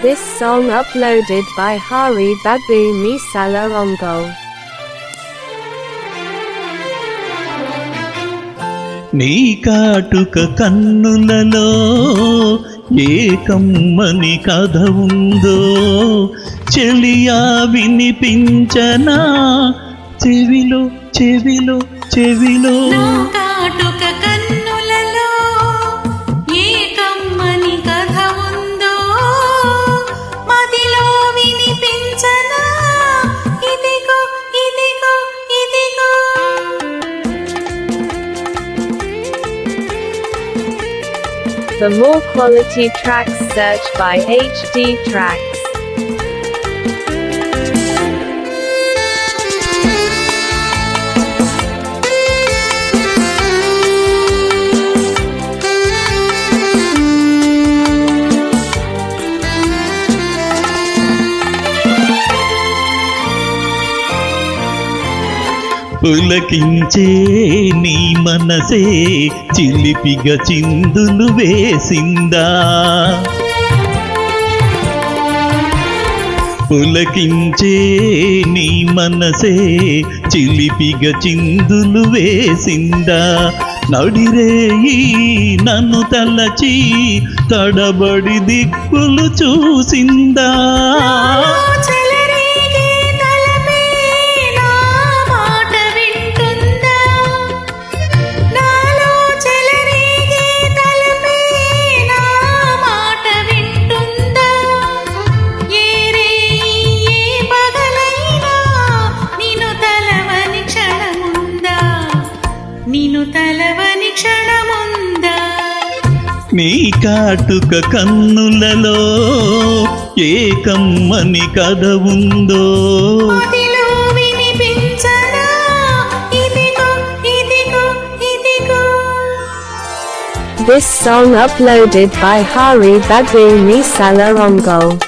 This song uploaded by Hari Babu Misala Ongo. నీ కాటుక కన్నులలో ఏ కమ్మని కథ ఉందో చెలియా వినిపించనా చెవిలో చెవిలో చెవిలో. నా కాటుక కన్నులలో ఏ కమ్మని కథ ఉందో మదిలో వినిపించనా ఇదిగో ఇదిగో ఇదిగో. For more quality tracks, search by HD Tracks. పులకించే నీ మనసే చిలిపిగా చిందులు వేసిందా. పులకించే నీ మనసే చిలిపిగా చిందులు వేసిందా. నడిరేయి నన్ను తలచి తడబడి దిక్కులు చూసిందా. నీ కాటుక కన్నులలో ఏ కమ్మని కథ ఉందో This song uploaded by Hari Babu Misala Ongo.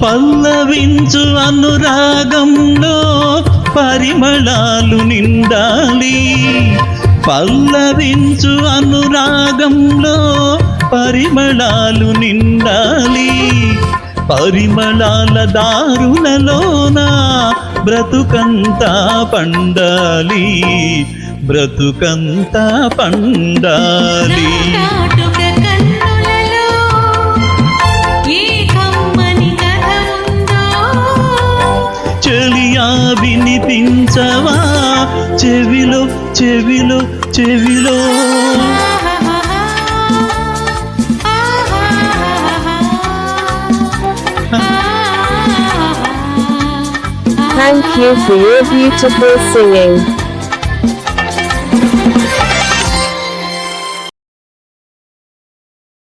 పల్లవించు అనురాగంలో పరిమళాలు నిండాలి. పల్లవించు అనురాగంలో పరిమళాలు నిండాలి. పరిమళాల దారులలోన బ్రతుకంతా పండాలి. బ్రతుకంతా పండాలి. చెలియా వినిపించవా చెవిలో చెవిలో చెవిలో. Thank you for your beautiful singing.